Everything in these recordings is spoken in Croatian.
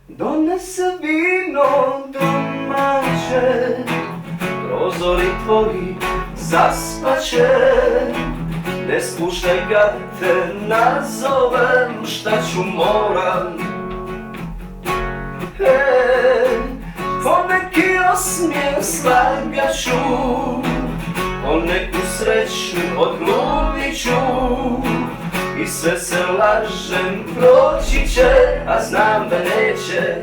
Donese vino domaće, prozori tvoji zaspaće. Ne spuštaj ga te nazovem, šta ću moram. Poneki osmijeh slagaću, poneku sreću odglumit ću. I sve se lažem, proći će, a znam da neće.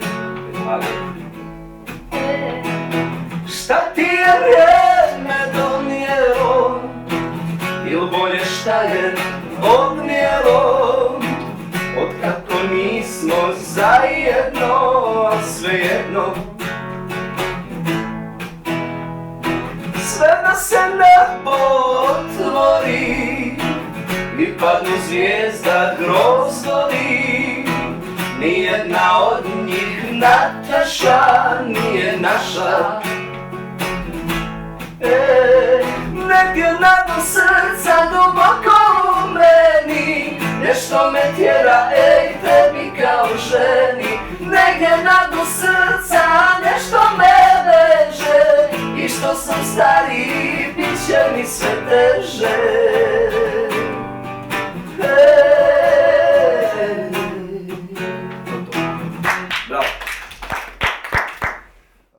Šta ti je vrijeme donijelo, ili bolje šta je odnijelo? Otkako nismo zajedno, a svejedno. Sve da se nebo otvori i padnu zvijezda grozdovi, nijedna od njih Nataša nije naša. Negdje nadam srca duboko u meni, nešto me tjera, ej, tebi kao ženi. Negdje nadam